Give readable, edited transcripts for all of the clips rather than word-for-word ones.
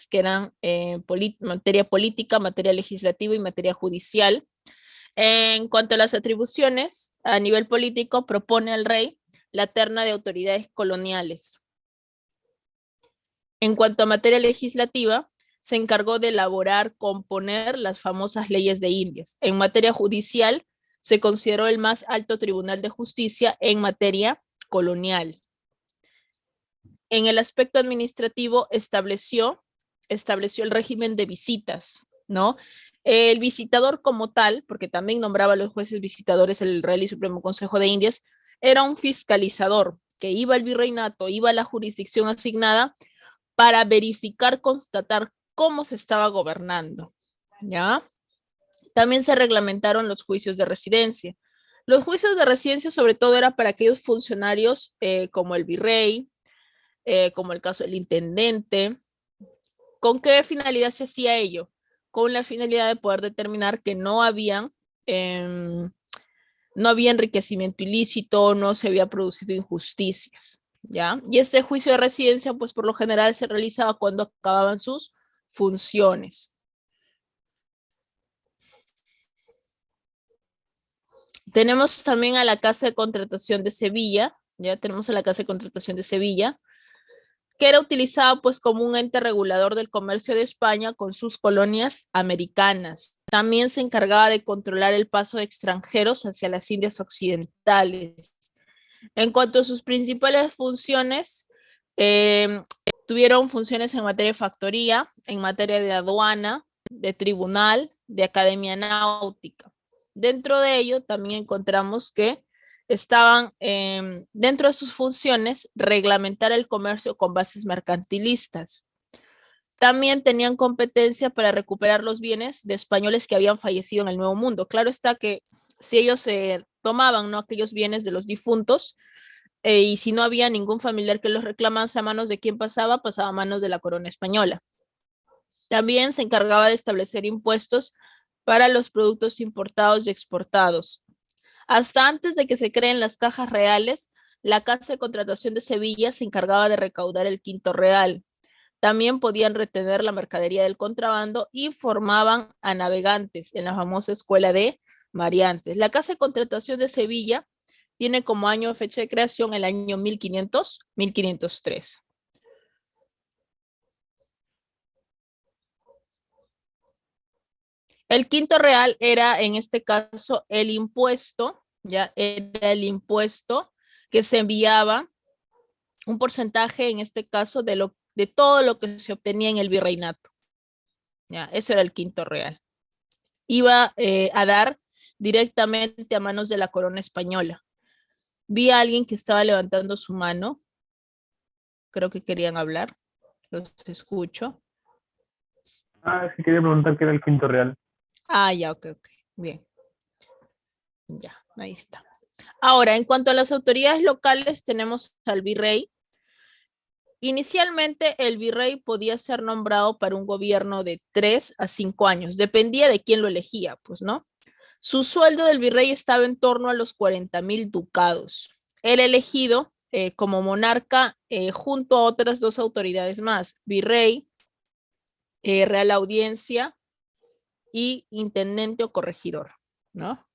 que eran materia política, materia legislativa y materia judicial. En cuanto a las atribuciones, a nivel político propone al rey la terna de autoridades coloniales. En cuanto a materia legislativa, se encargó de elaborar, componer las famosas leyes de Indias. En materia judicial, se consideró el más alto tribunal de justicia en materia colonial. En el aspecto administrativo, estableció el régimen de visitas, ¿no? El visitador como tal, porque también nombraba a los jueces visitadores el Real y Supremo Consejo de Indias, era un fiscalizador que iba al virreinato, iba a la jurisdicción asignada para verificar, constatar cómo se estaba gobernando, ¿ya? También se reglamentaron los juicios de residencia. Los juicios de residencia sobre todo era para aquellos funcionarios como el virrey, como el caso del intendente. ¿Con qué finalidad se hacía ello? Con la finalidad de poder determinar que no había enriquecimiento ilícito, no se había producido injusticias, ¿ya? Y este juicio de residencia, pues por lo general se realizaba cuando acababan sus funciones. Tenemos también a la Casa de Contratación de Sevilla, ya tenemos a la Casa de Contratación de Sevilla, que era utilizada pues como un ente regulador del comercio de España con sus colonias americanas. También se encargaba de controlar el paso de extranjeros hacia las Indias Occidentales. En cuanto a sus principales funciones, tuvieron funciones en materia de factoría, en materia de aduana, de tribunal, de academia náutica. Dentro de ello también encontramos que estaban dentro de sus funciones reglamentar el comercio con bases mercantilistas. También tenían competencia para recuperar los bienes de españoles que habían fallecido en el Nuevo Mundo. Claro está que si ellos tomaban, ¿no?, aquellos bienes de los difuntos, y si no había ningún familiar que los reclamase, a manos de quién pasaba a manos de la corona española. También se encargaba de establecer impuestos para los productos importados y exportados. Hasta antes de que se creen las cajas reales, la Casa de Contratación de Sevilla se encargaba de recaudar el quinto real. También podían retener la mercadería del contrabando y formaban a navegantes en la famosa escuela de mariantes. La Casa de Contratación de Sevilla tiene como año de fecha de creación el año 1503. El quinto real era, en este caso, el impuesto, ya era el impuesto que se enviaba, un porcentaje, en este caso, de todo lo que se obtenía en el virreinato. Ya, eso era el quinto real. Iba a dar directamente a manos de la corona española. Vi a alguien que estaba levantando su mano. Creo que querían hablar. Los escucho. Sí, quería preguntar qué era el quinto real. Ya, ok. Bien. Ya, ahí está. Ahora, en cuanto a las autoridades locales, tenemos al virrey. Inicialmente, el virrey podía ser nombrado para un gobierno de 3 a 5 años. Dependía de quién lo elegía, pues, ¿no? Su sueldo del virrey estaba en torno a los 40,000 ducados. Era elegido como monarca junto a otras 2 autoridades más, virrey, real audiencia y intendente o corregidor, ¿no?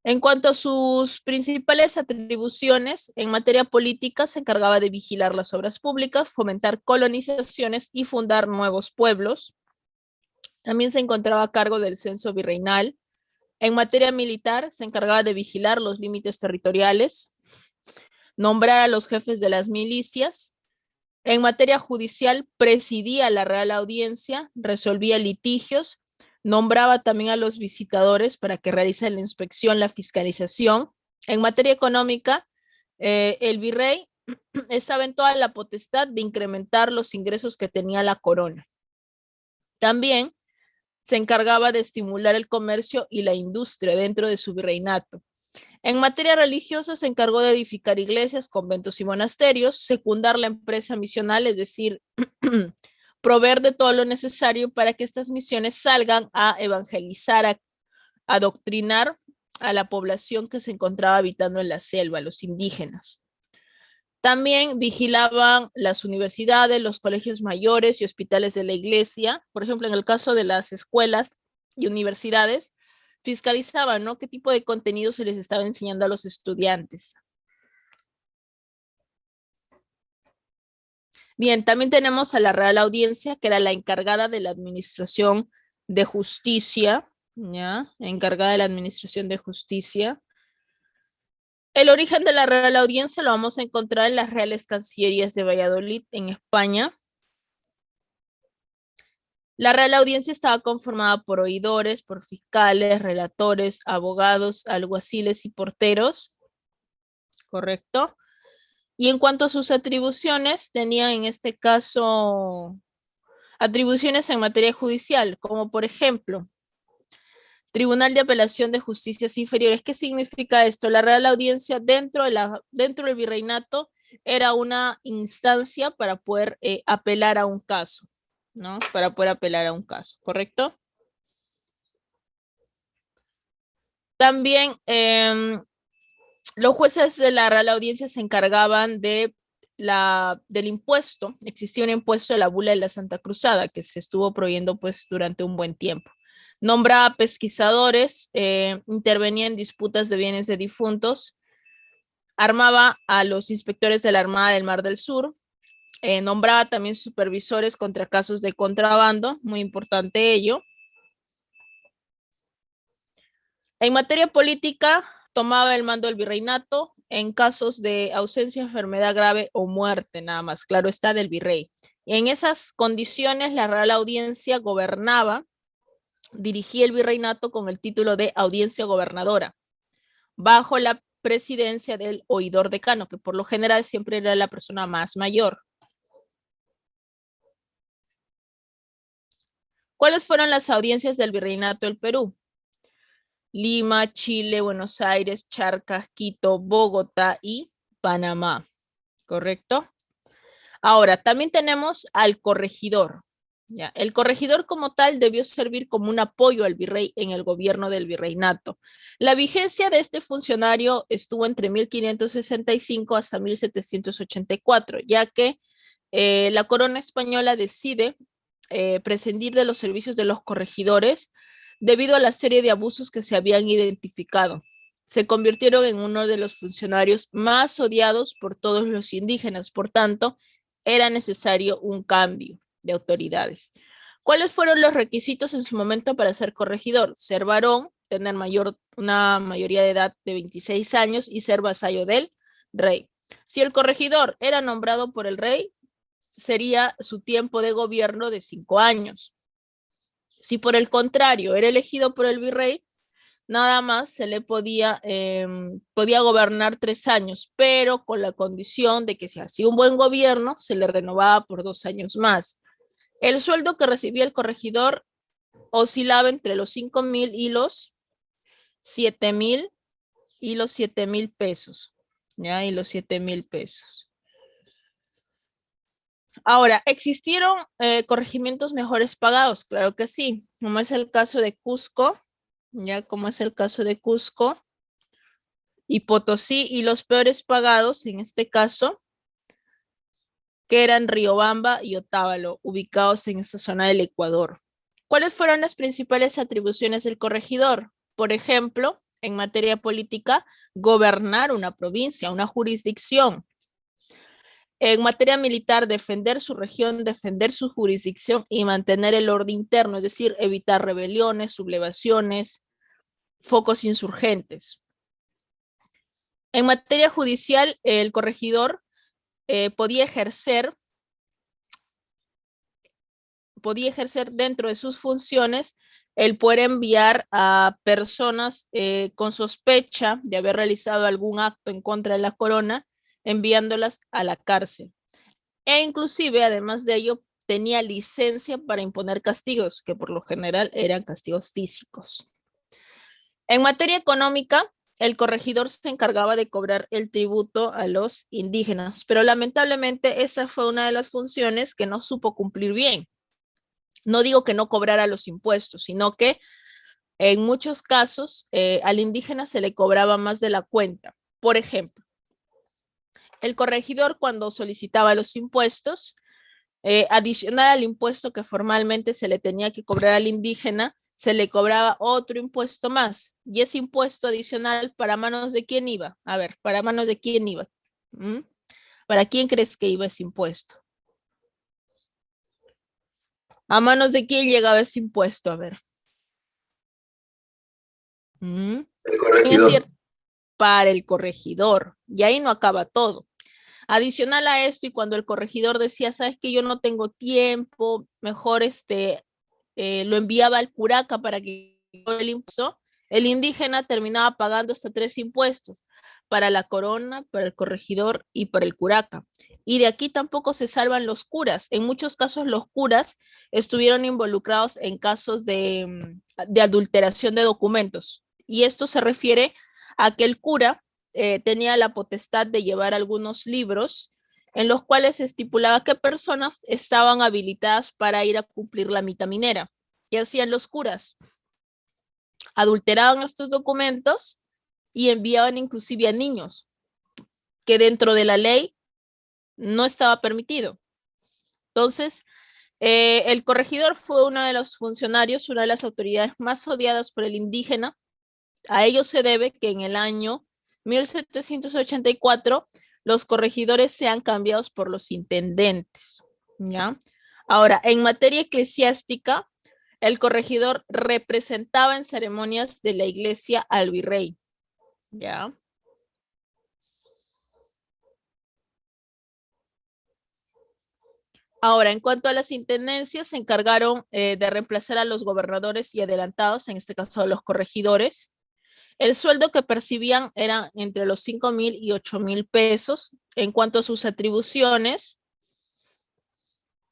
En cuanto a sus principales atribuciones, en materia política se encargaba de vigilar las obras públicas, fomentar colonizaciones y fundar nuevos pueblos. También se encontraba a cargo del censo virreinal. En materia militar se encargaba de vigilar los límites territoriales, nombrar a los jefes de las milicias. En materia judicial presidía la Real Audiencia, resolvía litigios, nombraba también a los visitadores para que realicen la inspección, la fiscalización. En materia económica, el virrey estaba en toda la potestad de incrementar los ingresos que tenía la corona. También se encargaba de estimular el comercio y la industria dentro de su virreinato. En materia religiosa se encargó de edificar iglesias, conventos y monasterios, secundar la empresa misional, es decir, proveer de todo lo necesario para que estas misiones salgan a evangelizar, a adoctrinar a la población que se encontraba habitando en la selva, los indígenas. También vigilaban las universidades, los colegios mayores y hospitales de la iglesia. Por ejemplo, en el caso de las escuelas y universidades, fiscalizaban, ¿no?, qué tipo de contenido se les estaba enseñando a los estudiantes. Bien, también tenemos a la Real Audiencia, que era la encargada de la administración de justicia, ¿ya? Encargada de la administración de justicia. El origen de la Real Audiencia lo vamos a encontrar en las Reales Cancillerías de Valladolid, en España. La Real Audiencia estaba conformada por oidores, por fiscales, relatores, abogados, alguaciles y porteros, ¿correcto? Y en cuanto a sus atribuciones, tenían en este caso atribuciones en materia judicial, como por ejemplo, Tribunal de Apelación de Justicias Inferiores. ¿Qué significa esto? La Real Audiencia dentro del virreinato era una instancia para poder apelar a un caso, ¿no? Para poder apelar a un caso, ¿correcto? También los jueces de la Real Audiencia se encargaban del impuesto. Existía un impuesto de la Bula de la Santa Cruzada que se estuvo prohibiendo pues durante un buen tiempo. Nombraba pesquisadores, intervenía en disputas de bienes de difuntos, armaba a los inspectores de la Armada del Mar del Sur, nombraba también supervisores contra casos de contrabando, muy importante ello. En materia política, tomaba el mando del virreinato en casos de ausencia, enfermedad grave o muerte, nada más, claro está, del virrey. En esas condiciones, la Real Audiencia gobernaba, dirigía el virreinato con el título de audiencia gobernadora, bajo la presidencia del oidor decano, que por lo general siempre era la persona más mayor. ¿Cuáles fueron las audiencias del virreinato del Perú? Lima, Chile, Buenos Aires, Charcas, Quito, Bogotá y Panamá, ¿correcto? Ahora, también tenemos al corregidor. ¿Ya? El corregidor como tal debió servir como un apoyo al virrey en el gobierno del virreinato. La vigencia de este funcionario estuvo entre 1565 hasta 1784, ya que la corona española decide prescindir de los servicios de los corregidores debido a la serie de abusos que se habían identificado. Se convirtieron en uno de los funcionarios más odiados por todos los indígenas. Por tanto, era necesario un cambio de autoridades. ¿Cuáles fueron los requisitos en su momento para ser corregidor? Ser varón, tener una mayoría de edad de 26 años y ser vasallo del rey. Si el corregidor era nombrado por el rey, sería su tiempo de gobierno de 5 años. Si por el contrario era elegido por el virrey, nada más se le podía gobernar 3 años, pero con la condición de que si hacía un buen gobierno, se le renovaba por 2 años más. El sueldo que recibía el corregidor oscilaba entre los 5,000 y los 7,000 y los 7,000 pesos. ¿Ya? Y los 7,000 pesos. Ahora, ¿existieron corregimientos mejores pagados? Claro que sí, como es el caso de Cusco, ya como es el caso de Cusco y Potosí, y los peores pagados en este caso, que eran Riobamba y Otávalo, ubicados en esta zona del Ecuador. ¿Cuáles fueron las principales atribuciones del corregidor? Por ejemplo, en materia política, gobernar una provincia, una jurisdicción. En materia militar, defender su región, defender su jurisdicción y mantener el orden interno, es decir, evitar rebeliones, sublevaciones, focos insurgentes. En materia judicial, el corregidor podía ejercer dentro de sus funciones el poder enviar a personas con sospecha de haber realizado algún acto en contra de la corona, enviándolas a la cárcel. E inclusive, además de ello, tenía licencia para imponer castigos, que por lo general eran castigos físicos. En materia económica, el corregidor se encargaba de cobrar el tributo a los indígenas, pero lamentablemente esa fue una de las funciones que no supo cumplir bien. No digo que no cobrara los impuestos, sino que en muchos casos al indígena se le cobraba más de la cuenta. Por ejemplo, El corregidor, cuando solicitaba los impuestos, adicional al impuesto que formalmente se le tenía que cobrar al indígena, se le cobraba otro impuesto más. Y ese impuesto adicional, ¿para manos de quién iba? A ver, ¿para manos de quién iba? ¿Mm? ¿Para quién crees que iba ese impuesto? ¿A manos de quién llegaba ese impuesto? A ver. ¿Mm? El ¿Quién es corregidor. cierto? Para el corregidor. Y ahí no acaba todo. Adicional a esto, y cuando el corregidor decía, sabes que yo no tengo tiempo, mejor lo enviaba al curaca para que el impuesto, el indígena terminaba pagando hasta 3 impuestos, para la corona, para el corregidor y para el curaca. Y de aquí tampoco se salvan los curas. En muchos casos los curas estuvieron involucrados en casos de adulteración de documentos. Y esto se refiere a que el cura tenía la potestad de llevar algunos libros en los cuales se estipulaba qué personas estaban habilitadas para ir a cumplir la mita minera. ¿Qué hacían los curas? Adulteraban estos documentos y enviaban inclusive a niños, que dentro de la ley no estaba permitido. Entonces, el corregidor fue uno de los funcionarios, una de las autoridades más odiadas por el indígena. A ello se debe que en el año 1784 los corregidores sean cambiados por los intendentes, ¿ya? Ahora, en materia eclesiástica, el corregidor representaba en ceremonias de la iglesia al virrey, ¿ya? Ahora, en cuanto a las intendencias, se encargaron de reemplazar a los gobernadores y adelantados, en este caso a los corregidores. El sueldo que percibían era entre los 5,000 y 8,000 pesos. En cuanto a sus atribuciones,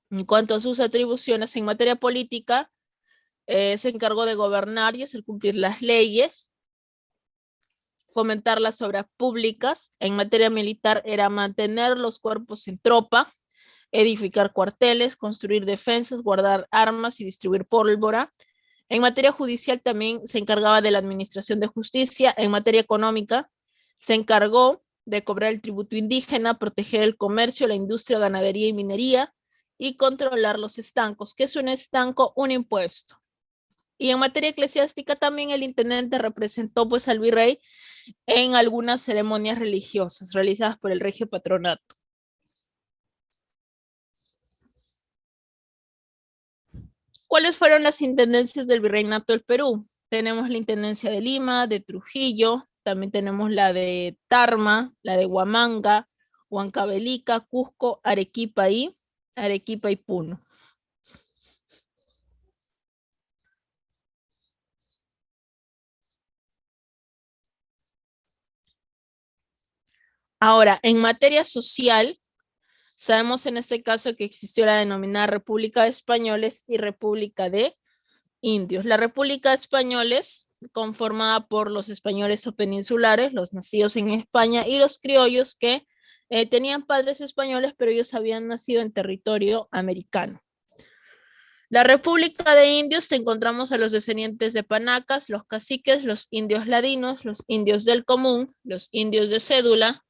en materia política, se encargó de gobernar y hacer cumplir las leyes, fomentar las obras públicas. En materia militar era mantener los cuerpos en tropa, edificar cuarteles, construir defensas, guardar armas y distribuir pólvora. En materia judicial también se encargaba de la administración de justicia. En materia económica se encargó de cobrar el tributo indígena, proteger el comercio, la industria, ganadería y minería y controlar los estancos. ¿Qué es un estanco? Un impuesto. Y en materia eclesiástica también el intendente representó pues al virrey en algunas ceremonias religiosas realizadas por el regio patronato. ¿Cuáles fueron las intendencias del virreinato del Perú? Tenemos la intendencia de Lima, de Trujillo, también tenemos la de Tarma, la de Huamanga, Huancavelica, Cusco, Arequipa y Puno. Ahora, en materia social, sabemos en este caso que existió la denominada República de Españoles y República de Indios. La República de Españoles, conformada por los españoles o peninsulares, los nacidos en España, y los criollos que tenían padres españoles, pero ellos habían nacido en territorio americano. La República de Indios, te encontramos a los descendientes de Panacas, los caciques, los indios ladinos, los indios del común, los indios de cédula,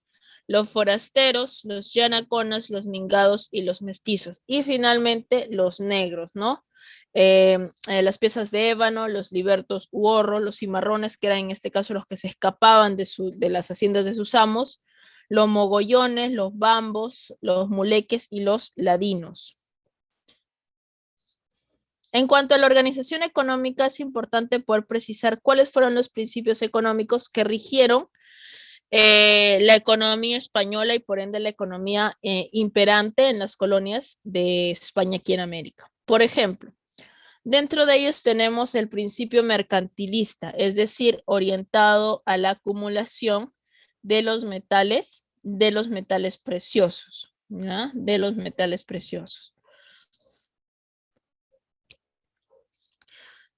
los forasteros, los yanaconas, los mingados y los mestizos. Y finalmente los negros, ¿no? Las piezas de ébano, los libertos huorro, los cimarrones, que eran en este caso los que se escapaban de las haciendas de sus amos, los mogollones, los bambos, los muleques y los ladinos. En cuanto a la organización económica, es importante poder precisar cuáles fueron los principios económicos que rigieron la economía española y por ende la economía imperante en las colonias de España aquí en América. Por ejemplo, dentro de ellos tenemos el principio mercantilista, es decir, orientado a la acumulación de los metales preciosos, ¿ya? De los metales preciosos.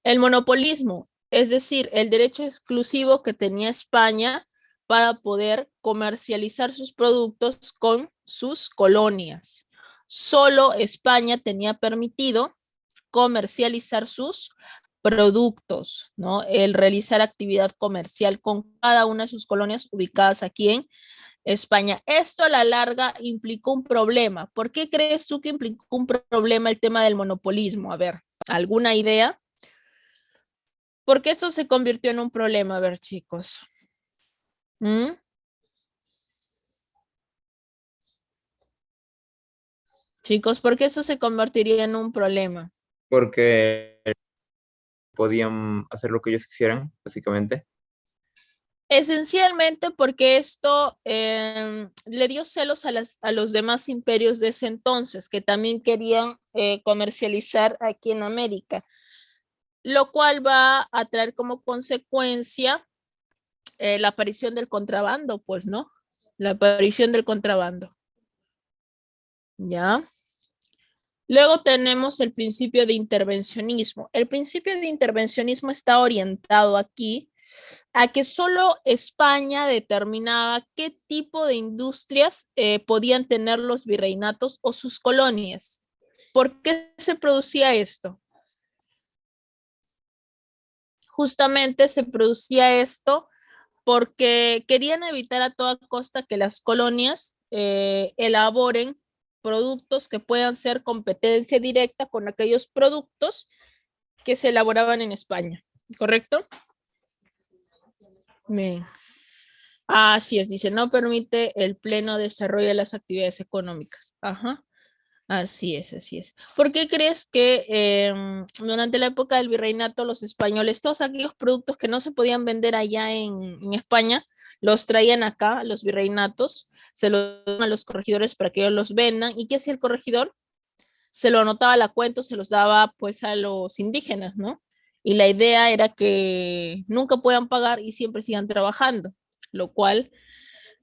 El monopolismo, es decir, el derecho exclusivo que tenía España para poder comercializar sus productos con sus colonias. Solo España tenía permitido comercializar sus productos, ¿no? El realizar actividad comercial con cada una de sus colonias ubicadas aquí en España. Esto a la larga implicó un problema. ¿Por qué crees tú que implicó un problema el tema del monopolismo? A ver, ¿alguna idea? ¿Por qué esto se convirtió en un problema? A ver, chicos. ¿Mm? Chicos, ¿por qué esto se convertiría en un problema? Porque podían hacer lo que ellos quisieran, básicamente. Esencialmente porque esto le dio celos a los demás imperios de ese entonces, que también querían comercializar aquí en América, lo cual va a traer como consecuencia la aparición del contrabando, pues, ¿no? La aparición del contrabando. ¿Ya? Luego tenemos el principio de intervencionismo. El principio de intervencionismo está orientado aquí a que solo España determinaba qué tipo de industrias podían tener los virreinatos o sus colonias. ¿Por qué se producía esto? Justamente se producía esto porque querían evitar a toda costa que las colonias elaboren productos que puedan ser competencia directa con aquellos productos que se elaboraban en España, ¿correcto? Bien. Así es, dice, no permite el pleno desarrollo de las actividades económicas. Ajá, así es, así es. ¿Por qué crees que durante la época del virreinato los españoles, todos aquellos productos que no se podían vender allá en España, los traían acá, los virreinatos, se los daban a los corregidores para que ellos los vendan? ¿Y qué hacía el corregidor? Se lo anotaba a la cuenta, se los daba pues a los indígenas, ¿no? Y la idea era que nunca puedan pagar y siempre sigan trabajando, lo cual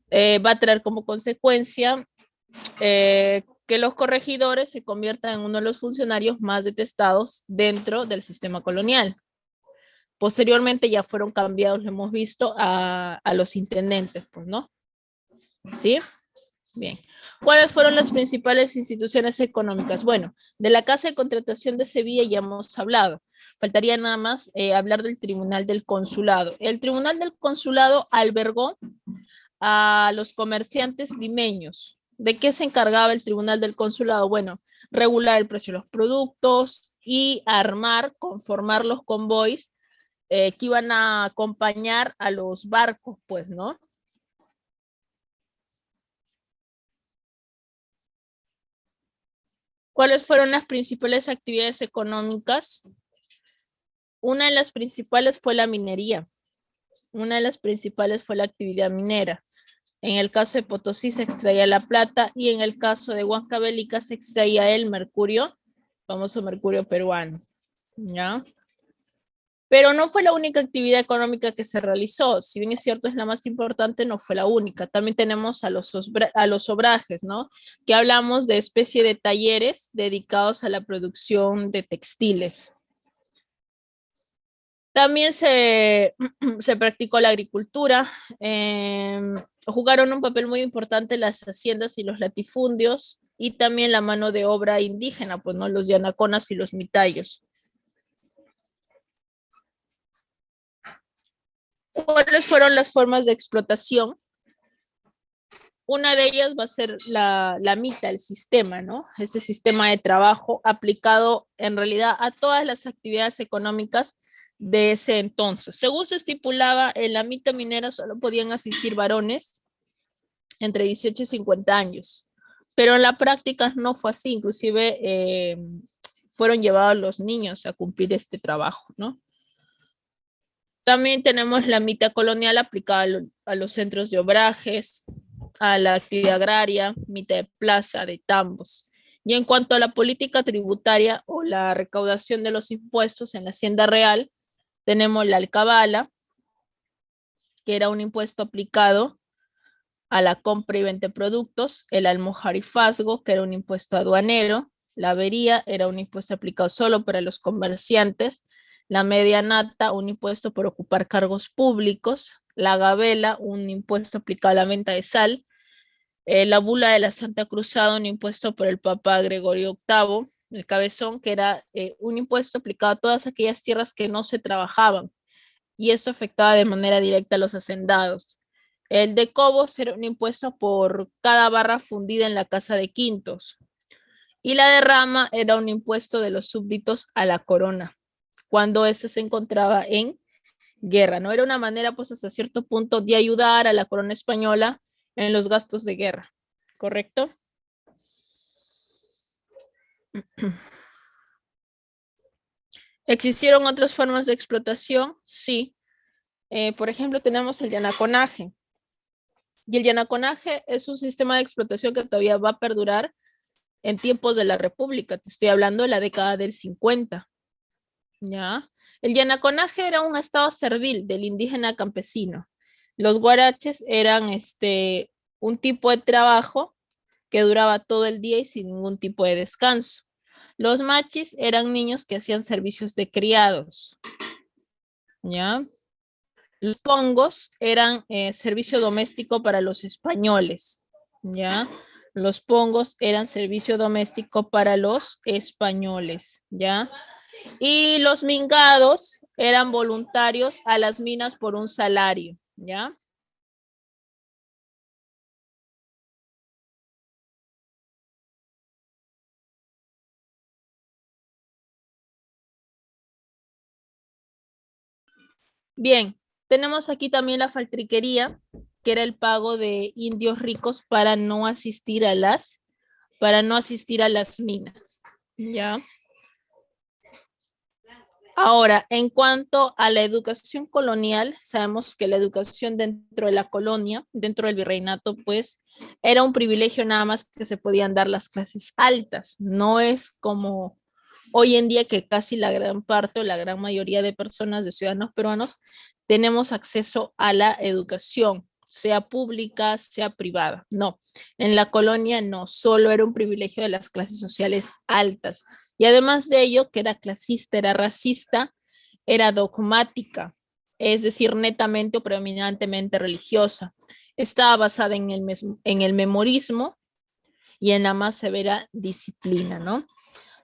va a traer como consecuencia que los corregidores se conviertan en uno de los funcionarios más detestados dentro del sistema colonial. Posteriormente ya fueron cambiados, lo hemos visto, a los intendentes, pues, ¿no? ¿Sí? Bien. ¿Cuáles fueron las principales instituciones económicas? Bueno, de la Casa de Contratación de Sevilla ya hemos hablado. Faltaría nada más hablar del Tribunal del Consulado. El Tribunal del Consulado albergó a los comerciantes limeños. ¿De qué se encargaba el Tribunal del Consulado? Bueno, regular el precio de los productos y armar, conformar los convoys que iban a acompañar a los barcos, pues, ¿no? ¿Cuáles fueron las principales actividades económicas? Una de las principales fue la minería. Una de las principales fue la actividad minera. En el caso de Potosí se extraía la plata y en el caso de Huancavelica se extraía el mercurio, famoso mercurio peruano. ¿Ya? Pero no fue la única actividad económica que se realizó. Si bien es cierto, es la más importante, no fue la única. También tenemos a los obrajes, ¿no? Que hablamos de especie de talleres dedicados a la producción de textiles. También se practicó la agricultura. Jugaron un papel muy importante las haciendas y los latifundios y también la mano de obra indígena, pues, ¿no? Los yanaconas y los mitayos. ¿Cuáles fueron las formas de explotación? Una de ellas va a ser la mita, el sistema, ¿no? Ese sistema de trabajo aplicado en realidad a todas las actividades económicas de ese entonces. Según se estipulaba, en la mita minera solo podían asistir varones entre 18 y 50 años, pero en la práctica no fue así, inclusive fueron llevados los niños a cumplir este trabajo, ¿no? También tenemos la mita colonial aplicada a los centros de obrajes, a la actividad agraria, mita de plaza, de tambos. Y en cuanto a la política tributaria o la recaudación de los impuestos en la hacienda real, tenemos la alcabala, que era un impuesto aplicado a la compra y venta de productos, el almojarifazgo, que era un impuesto aduanero, la avería era un impuesto aplicado solo para los comerciantes, la medianata, un impuesto por ocupar cargos públicos, la gabela, un impuesto aplicado a la venta de sal, la bula de la Santa Cruzada, un impuesto por el Papa Gregorio VIII, el cabezón, que era un impuesto aplicado a todas aquellas tierras que no se trabajaban, y esto afectaba de manera directa a los hacendados. El de cobos era un impuesto por cada barra fundida en la casa de quintos. Y la de rama era un impuesto de los súbditos a la corona, cuando éste se encontraba en guerra, ¿no? Era una manera, pues, hasta cierto punto de ayudar a la corona española en los gastos de guerra, ¿correcto? ¿Existieron otras formas de explotación? Sí. Por ejemplo, tenemos el yanaconaje. Y el yanaconaje es un sistema de explotación que todavía va a perdurar en tiempos de la República. Te estoy hablando de la década del 50. ¿Ya? El yanaconaje era un estado servil del indígena campesino. Los guaraches eran un tipo de trabajo que duraba todo el día y sin ningún tipo de descanso. Los machis eran niños que hacían servicios de criados. ¿Ya? Los pongos eran servicio doméstico para los españoles. ¿Ya? Los pongos eran servicio doméstico para los españoles. ¿Ya? Y los mingados eran voluntarios a las minas por un salario, ¿ya? Bien, tenemos aquí también la faltriquería, que era el pago de indios ricos para no asistir a las minas, ¿ya? Ahora, en cuanto a la educación colonial, sabemos que la educación dentro de la colonia, dentro del virreinato, pues, era un privilegio nada más que se podían dar las clases altas. No es como hoy en día que casi la gran parte o la gran mayoría de personas, de ciudadanos peruanos, tenemos acceso a la educación, sea pública, sea privada. No, en la colonia no, solo era un privilegio de las clases sociales altas. Y además de ello, que era clasista, era racista, era dogmática, es decir, netamente o predominantemente religiosa. Estaba basada en el memorismo y en la más severa disciplina, ¿no?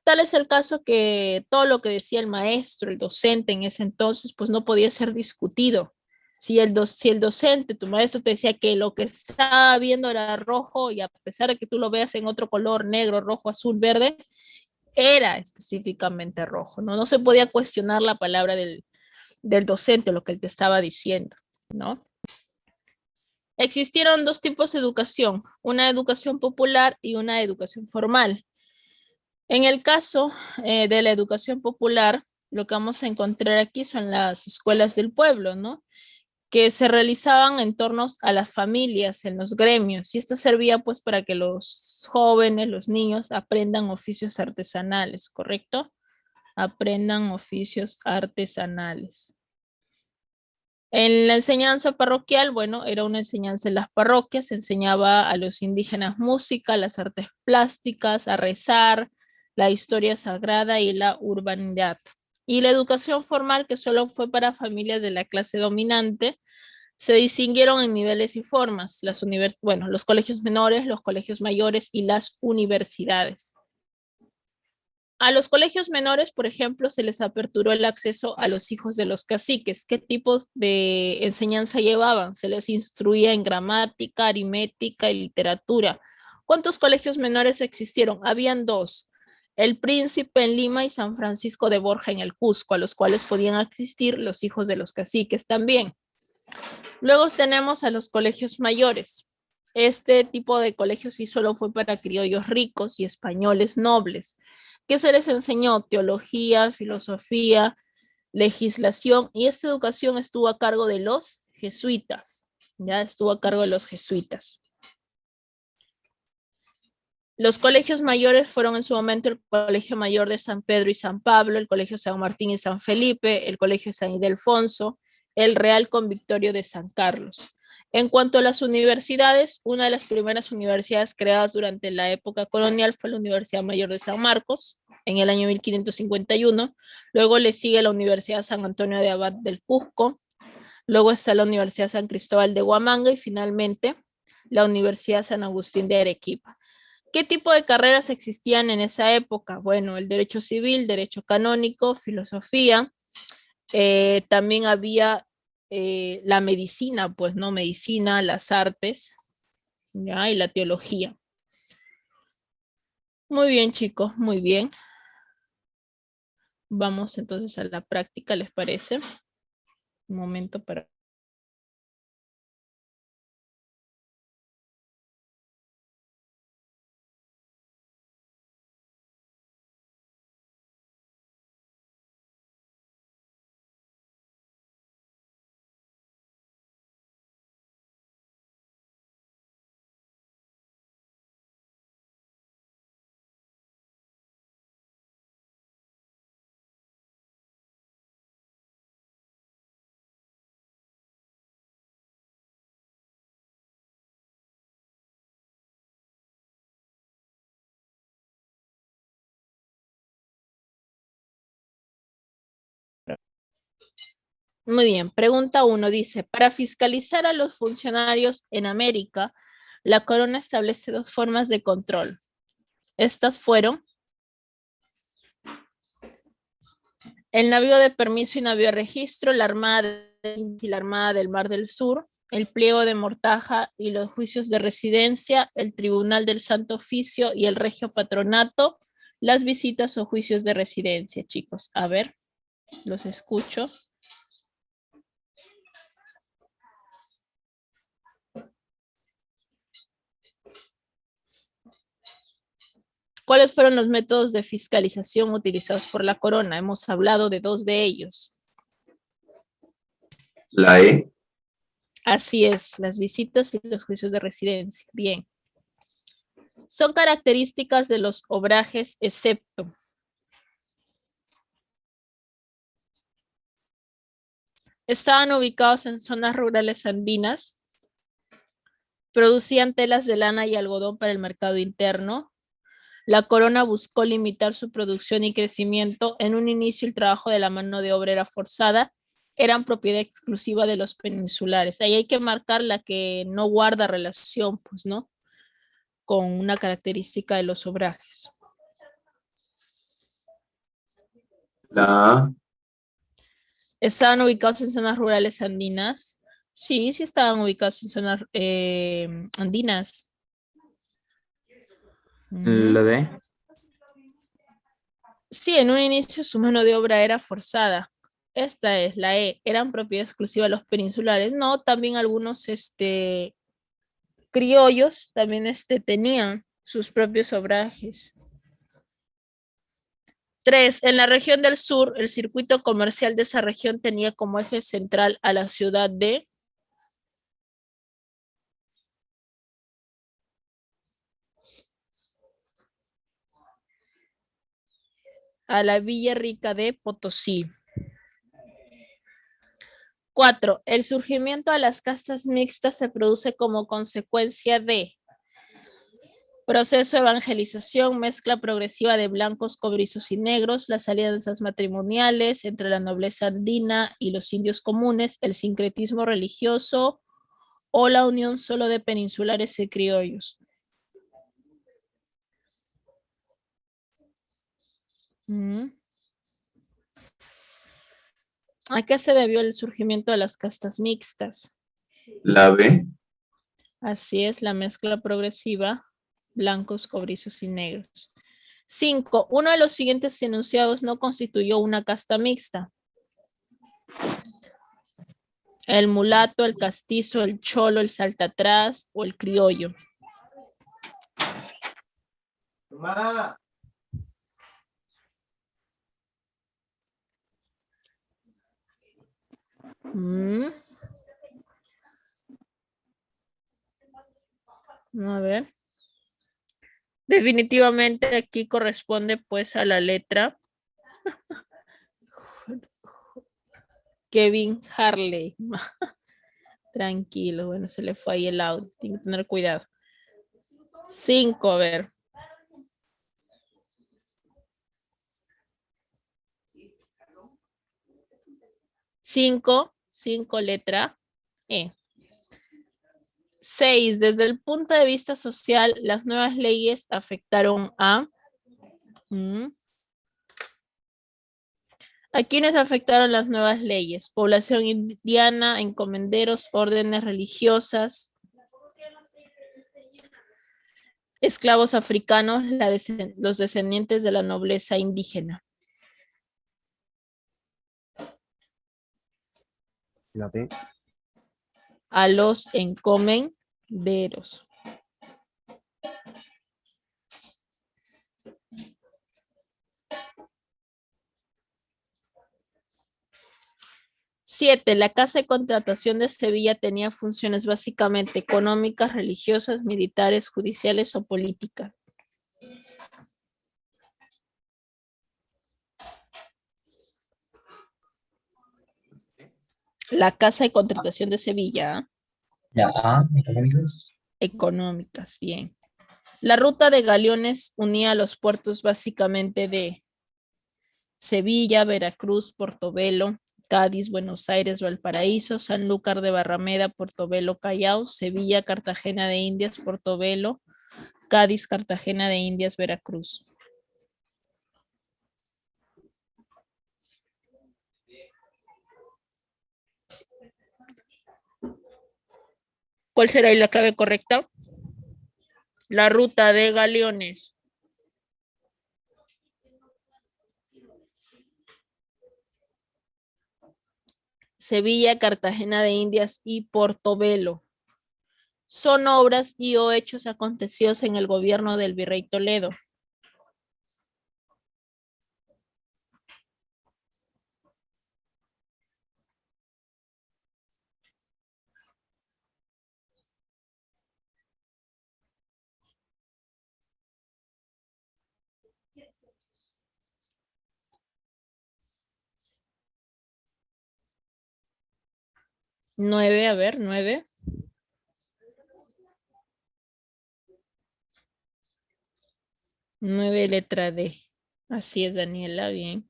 Tal es el caso que todo lo que decía el maestro, el docente en ese entonces, pues no podía ser discutido. Si el docente, tu maestro te decía que lo que estaba viendo era rojo y a pesar de que tú lo veas en otro color, negro, rojo, azul, verde, era específicamente rojo, ¿no? No se podía cuestionar la palabra del docente, lo que él te estaba diciendo, ¿no? Existieron dos tipos de educación, una educación popular y una educación formal. En el caso de la educación popular, lo que vamos a encontrar aquí son las escuelas del pueblo, ¿no? Que se realizaban en torno a las familias, en los gremios, y esto servía pues para que los jóvenes, los niños, aprendan oficios artesanales, ¿correcto? Aprendan oficios artesanales. En la enseñanza parroquial, bueno, era una enseñanza en las parroquias, se enseñaba a los indígenas música, las artes plásticas, a rezar, la historia sagrada y la urbanidad. Y la educación formal, que solo fue para familias de la clase dominante, se distinguieron en niveles y formas, los colegios menores, los colegios mayores y las universidades. A los colegios menores, por ejemplo, se les aperturó el acceso a los hijos de los caciques. ¿Qué tipos de enseñanza llevaban? Se les instruía en gramática, aritmética y literatura. ¿Cuántos colegios menores existieron? Habían dos. El Príncipe en Lima y San Francisco de Borja en el Cusco, a los cuales podían asistir los hijos de los caciques también. Luego tenemos a los colegios mayores. Este tipo de colegios sí solo fue para criollos ricos y españoles nobles. ¿Qué se les enseñó? Teología, filosofía, legislación, y esta educación estuvo a cargo de los jesuitas. Ya estuvo a cargo de los jesuitas. Los colegios mayores fueron en su momento el Colegio Mayor de San Pedro y San Pablo, el Colegio San Martín y San Felipe, el Colegio San Ildefonso, el Real Convictorio de San Carlos. En cuanto a las universidades, una de las primeras universidades creadas durante la época colonial fue la Universidad Mayor de San Marcos, en el año 1551. Luego le sigue la Universidad San Antonio de Abad del Cusco. Luego está la Universidad San Cristóbal de Huamanga y finalmente la Universidad San Agustín de Arequipa. ¿Qué tipo de carreras existían en esa época? Bueno, el derecho civil, derecho canónico, filosofía. También había la medicina, pues, ¿no? Medicina, las artes, ¿ya? Y la teología. Muy bien, chicos, muy bien. Vamos entonces a la práctica, ¿les parece? Un momento para... Muy bien, pregunta 1 dice, para fiscalizar a los funcionarios en América, la corona establece 2 formas de control. Estas fueron el navío de permiso y navío de registro, la Armada y la Armada del Mar del Sur, el pliego de mortaja y los juicios de residencia, el Tribunal del Santo Oficio y el Regio Patronato, las visitas o juicios de residencia, chicos. A ver, los escucho. ¿Cuáles fueron los métodos de fiscalización utilizados por la corona? Hemos hablado de 2 de ellos. La E. Así es, las visitas y los juicios de residencia. Bien. Son características de los obrajes excepto. Estaban ubicados en zonas rurales andinas. Producían telas de lana y algodón para el mercado interno. La corona buscó limitar su producción y crecimiento. En un inicio el trabajo de la mano de obra era forzada. Eran propiedad exclusiva de los peninsulares. Ahí hay que marcar la que no guarda relación, pues, ¿no? Con una característica de los obrajes. La A. ¿Estaban ubicados en zonas rurales andinas? Sí, sí estaban ubicados en zonas andinas. La D. Sí, en un inicio su mano de obra era forzada. Esta es la E. ¿Eran propiedad exclusiva de los peninsulares? No, también algunos criollos también tenían sus propios obrajes. 3. En la región del sur, el circuito comercial de esa región tenía como eje central a la ciudad de... a la Villa Rica de Potosí. 4. El surgimiento de las castas mixtas se produce como consecuencia de proceso de evangelización, mezcla progresiva de blancos, cobrizos y negros, las alianzas matrimoniales entre la nobleza andina y los indios comunes, el sincretismo religioso o la unión solo de peninsulares y criollos. ¿A qué se debió el surgimiento de las castas mixtas? La B. Así es, la mezcla progresiva, blancos, cobrizos y negros. 5. Uno de los siguientes enunciados no constituyó una casta mixta. El mulato, el castizo, el cholo, el saltatrás o el criollo. Mamá. A ver. Definitivamente aquí corresponde pues a la letra Kevin Harley. Tranquilo, bueno, se le fue ahí el audio. Tiene que tener cuidado. 5, a ver. 5, letra E. 6. Desde el punto de vista social, las nuevas leyes afectaron a ¿A quiénes afectaron las nuevas leyes? Población indiana, encomenderos, órdenes religiosas, esclavos africanos, los descendientes de la nobleza indígena. La B. A los encomenderos. Siete, la Casa de Contratación de Sevilla tenía funciones básicamente económicas, religiosas, militares, judiciales o políticas. La Casa de Contratación de Sevilla. La A, económicos. Económicas, bien. La ruta de galeones unía los puertos básicamente de Sevilla, Veracruz, Portobelo, Cádiz, Buenos Aires, Valparaíso, Sanlúcar de Barrameda, Portobelo, Callao, Sevilla, Cartagena de Indias, Portobelo, Cádiz, Cartagena de Indias, Veracruz. ¿Cuál será ahí la clave correcta? La ruta de galeones. Sevilla, Cartagena de Indias y Portobelo. Son obras y o hechos acontecidos en el gobierno del virrey Toledo. Nueve, a ver, 9. Nueve, letra D. Así es, Daniela, bien.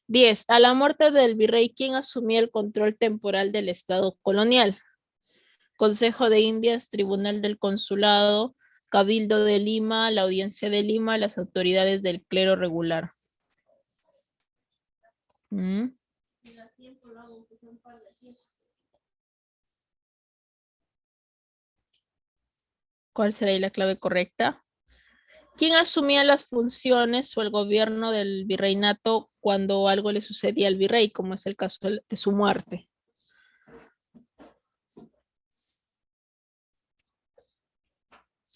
10. A la muerte del virrey, ¿quién asumía el control temporal del Estado colonial? Consejo de Indias, Tribunal del Consulado, Cabildo de Lima, la Audiencia de Lima, las autoridades del clero regular. ¿Cuál será la clave correcta? ¿Quién asumía las funciones o el gobierno del virreinato cuando algo le sucedía al virrey, como es el caso de su muerte?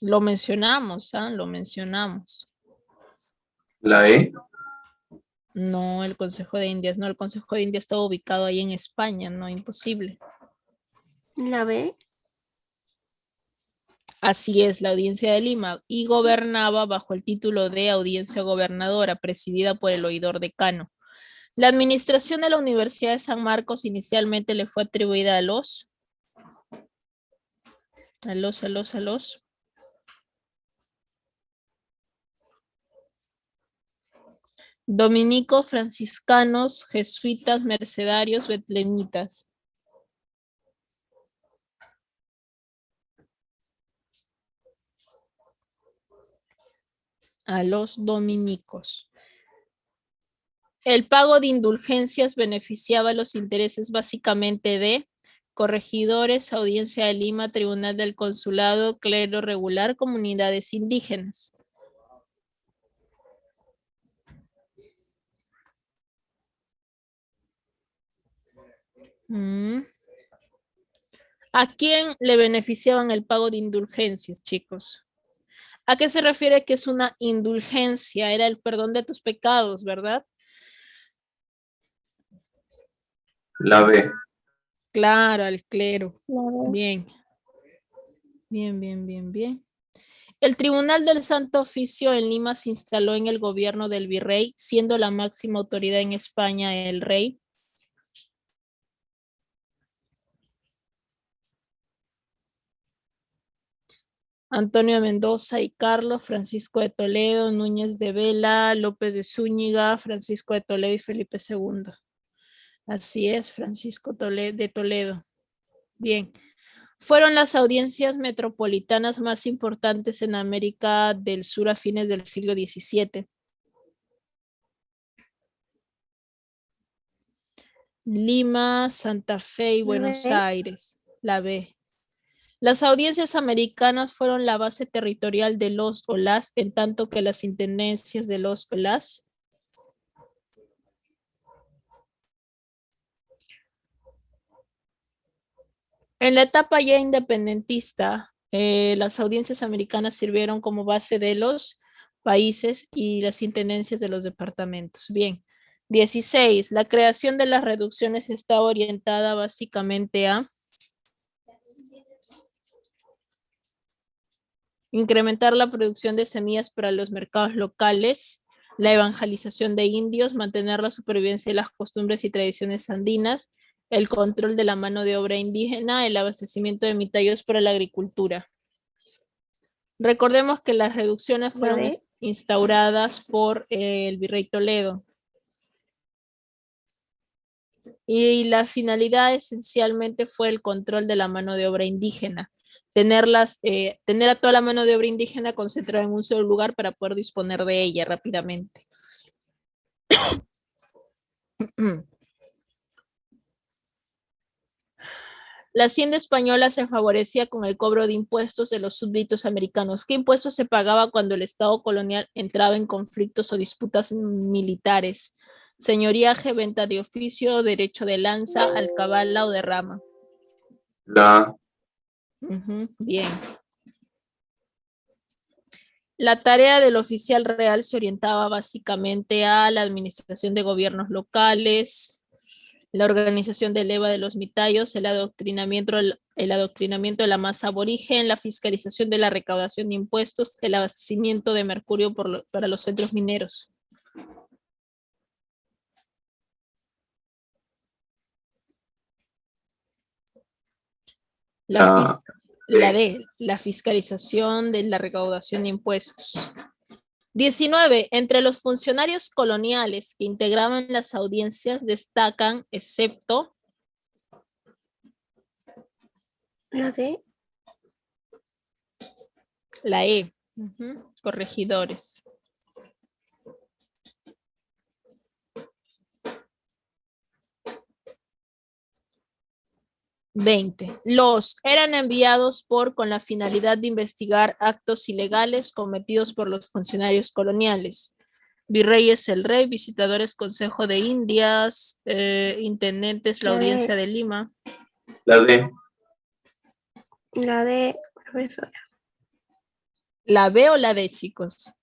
Lo mencionamos, ¿ah? Lo mencionamos. La E. No, el Consejo de Indias, no, el Consejo de Indias estaba ubicado ahí en España, no, imposible. La B. Así es, la Audiencia de Lima, y gobernaba bajo el título de Audiencia Gobernadora, presidida por el oidor decano. La administración de la Universidad de San Marcos inicialmente le fue atribuida a los dominicos, franciscanos, jesuitas, mercedarios, betlemitas. A los dominicos. El pago de indulgencias beneficiaba los intereses básicamente de corregidores, Audiencia de Lima, Tribunal del Consulado, clero regular, comunidades indígenas. ¿A quién le beneficiaban el pago de indulgencias, chicos? ¿A qué se refiere que es una indulgencia? Era el perdón de tus pecados, ¿verdad? La B. Claro, al clero. La B. Bien. Bien. El Tribunal del Santo Oficio en Lima se instaló en el gobierno del virrey, siendo la máxima autoridad en España el rey. Antonio Mendoza y Carlos, Francisco de Toledo, Núñez de Vela, López de Zúñiga, Francisco de Toledo y Felipe II. Así es, Francisco de Toledo. Bien. Fueron las audiencias metropolitanas más importantes en América del Sur a fines del siglo XVII. Lima, Santa Fe y La Buenos B. Aires. La B. Las audiencias americanas fueron la base territorial de los o las, en tanto que las intendencias de los o las. En la etapa ya independentista, las audiencias americanas sirvieron como base de los países y las intendencias de los departamentos. Bien. 16. La creación de las reducciones está orientada básicamente a incrementar la producción de semillas para los mercados locales, la evangelización de indios, mantener la supervivencia de las costumbres y tradiciones andinas, el control de la mano de obra indígena, el abastecimiento de mitallos para la agricultura. Recordemos que las reducciones fueron Vale. instauradas por el virrey Toledo. Y la finalidad esencialmente fue el control de la mano de obra indígena. Tener a toda la mano de obra indígena concentrada en un solo lugar para poder disponer de ella rápidamente. La hacienda española se favorecía con el cobro de impuestos de los súbditos americanos. ¿Qué impuestos se pagaba cuando el Estado colonial entraba en conflictos o disputas militares? Señoriaje, venta de oficio, derecho de lanza, alcabala o derrama. La Bien. La tarea del oficial real se orientaba básicamente a la administración de gobiernos locales, la organización de leva de los mitallos, el adoctrinamiento de la masa aborigen, la fiscalización de la recaudación de impuestos, el abastecimiento de mercurio para los centros mineros. La D, la fiscalización de la recaudación de impuestos. 19. Entre los funcionarios coloniales que integraban las audiencias destacan, excepto La D. la E, corregidores. 20. Los eran enviados con la finalidad de investigar actos ilegales cometidos por los funcionarios coloniales. Virrey es el rey, visitadores Consejo de Indias, intendentes la audiencia de Lima. La D. La D, profesora. ¿La B o la D, chicos?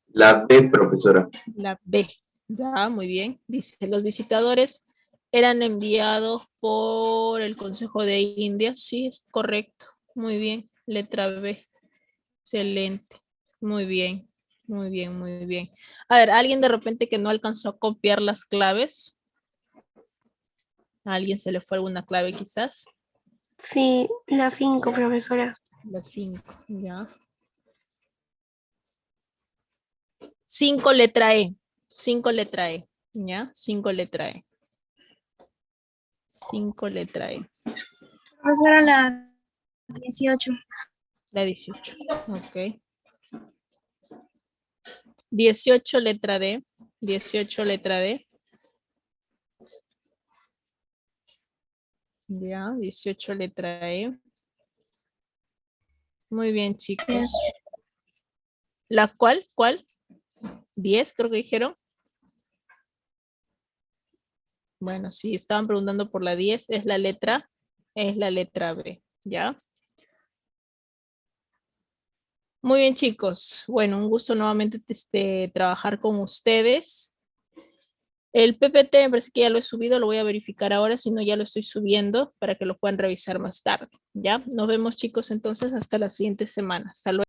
La B, profesora. La B. Ya, muy bien. Dice, los visitadores eran enviados por el Consejo de Indias. Sí, es correcto. Muy bien. Letra B. Excelente. Muy bien. Muy bien, muy bien. A ver, ¿alguien de repente que no alcanzó a copiar las claves? ¿A alguien se le fue alguna clave quizás? Sí, la 5, profesora. La 5, ya. 5 letra E. 5 letra E. ¿Ya? 5 letra E. 5 letra E. Profesora, la 18. La 18. Ok. 18 letra D. 18 letra D. Ya, 18 letra E. Muy bien, chicos. ¿La cuál? ¿Cuál? 10, creo que dijeron. Bueno, sí, estaban preguntando por la 10. Es la letra B. ¿Ya? Muy bien, chicos. Bueno, un gusto nuevamente trabajar con ustedes. El PPT me parece que ya lo he subido, lo voy a verificar ahora, si no ya lo estoy subiendo para que lo puedan revisar más tarde. ¿Ya? Nos vemos, chicos, entonces hasta la siguiente semana. Hasta luego.